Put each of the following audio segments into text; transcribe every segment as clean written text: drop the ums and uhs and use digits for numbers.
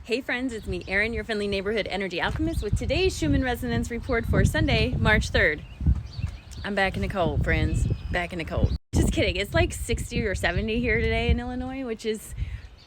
Hey friends, it's me, Erin, your friendly neighborhood energy alchemist with today's Schumann resonance report for Sunday, March 3rd. I'm back in the cold, friends. Back in the cold. Just kidding. It's like 60 or 70 here today in Illinois, which is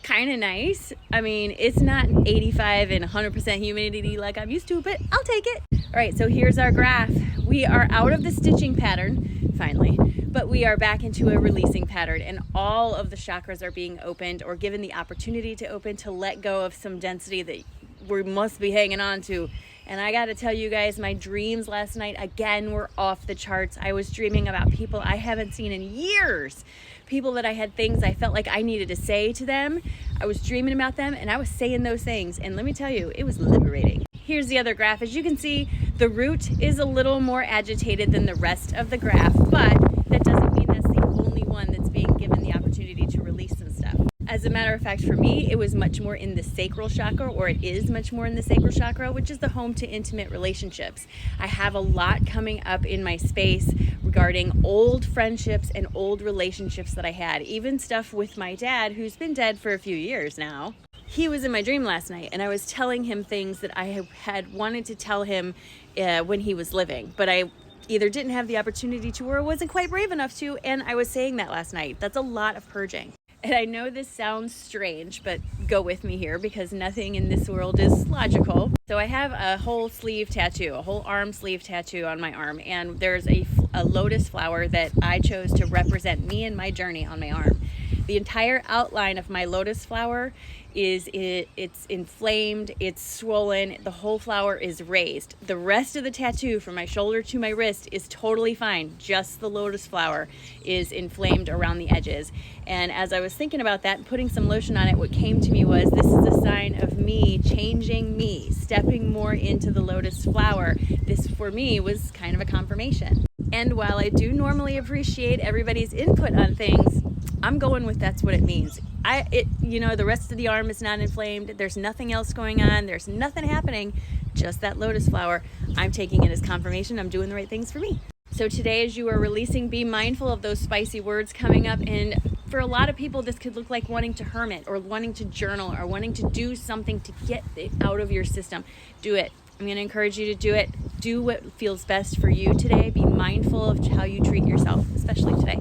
kind of nice. I mean, it's not 85 and 100% humidity like I'm used to, but I'll take it. All right, so here's our graph. We are out of the stitching pattern, finally, but we are back into a releasing pattern, and all of the chakras are being opened or given the opportunity to open, to let go of some density that we must be hanging on to. And I got to tell you guys, my dreams last night again were off the charts. I was dreaming about people I haven't seen in years, people that I had things I felt like I needed to say to them. I was dreaming about them and I was saying those things, and let me tell you, it was liberating. Here's the other graph. As you can see, the root is a little more agitated than the rest of the graph, but that doesn't mean that's the only one that's being given the opportunity to release some stuff. As a matter of fact, for me, it was much more in the sacral chakra, or it is much more in the sacral chakra, which is the home to intimate relationships. I have a lot coming up in my space regarding old friendships and old relationships that I had, even stuff with my dad, who's been dead for a few years now. He was in my dream last night, and I was telling him things that I had wanted to tell him when he was living, but I either didn't have the opportunity to, or wasn't quite brave enough to, and I was saying that last night. That's a lot of purging. And I know this sounds strange, but go with me here because nothing in this world is logical. So I have a whole sleeve tattoo, a whole arm sleeve tattoo on my arm, and there's a lotus flower that I chose to represent me and my journey on my arm. The entire outline of my lotus flower it's inflamed, it's swollen, the whole flower is raised. The rest of the tattoo from my shoulder to my wrist is totally fine. Just the lotus flower is inflamed around the edges. And as I was thinking about that and putting some lotion on it, what came to me was, this is a sign of me changing me, stepping more into the lotus flower. This for me was kind of a confirmation. And while I do normally appreciate everybody's input on things, I'm going with that's what it means. The rest of the arm is not inflamed. There's nothing else going on. There's nothing happening. Just that lotus flower. I'm taking it as confirmation I'm doing the right things for me. So today, as you are releasing, be mindful of those spicy words coming up. And for a lot of people, this could look like wanting to hermit, or wanting to journal, or wanting to do something to get it out of your system. Do it. I'm going to encourage you to do it. Do what feels best for you today. Be mindful of how you treat yourself, especially today.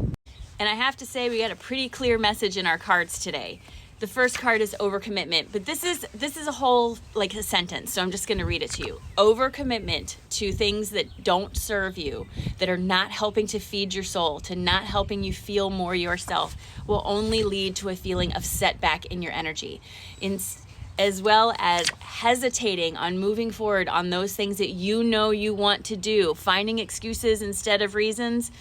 And I have to say, we got a pretty clear message in our cards today. The first card is overcommitment, but this is a whole, like a sentence, so I'm just going to read it to you. Overcommitment to things that don't serve you, that are not helping to feed your soul, to not helping you feel more yourself, will only lead to a feeling of setback in your energy. As well as hesitating on moving forward on those things that you know you want to do, finding excuses instead of reasons.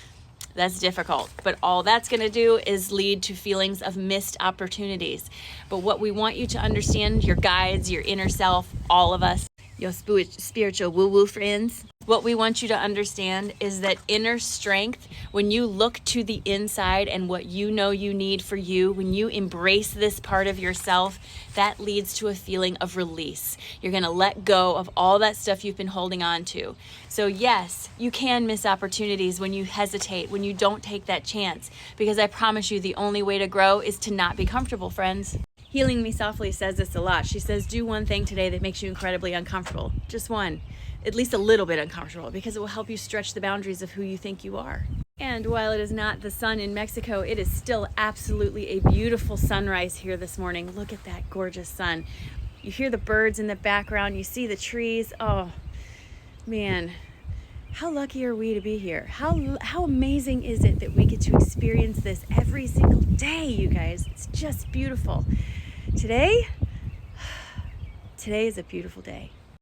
That's difficult, but all that's going to do is lead to feelings of missed opportunities. But what we want you to understand, your guides, your inner self, all of us, your spiritual woo-woo friends, what we want you to understand is that inner strength, when you look to the inside and what you know you need for you, when you embrace this part of yourself, that leads to a feeling of release. You're going to let go of all that stuff you've been holding on to. So yes, you can miss opportunities when you hesitate, when you don't take that chance, because I promise you the only way to grow is to not be comfortable, friends. Healing Me Softly says this a lot. She says, do one thing today that makes you incredibly uncomfortable. Just one. At least a little bit uncomfortable, because it will help you stretch the boundaries of who you think you are. And while it is not the sun in Mexico, it is still absolutely a beautiful sunrise here this morning. Look at that gorgeous sun. You hear the birds in the background. You see the trees. Oh, man. How lucky are we to be here? How amazing is it that we get to experience this every single day, you guys? It's just beautiful. Today is a beautiful day.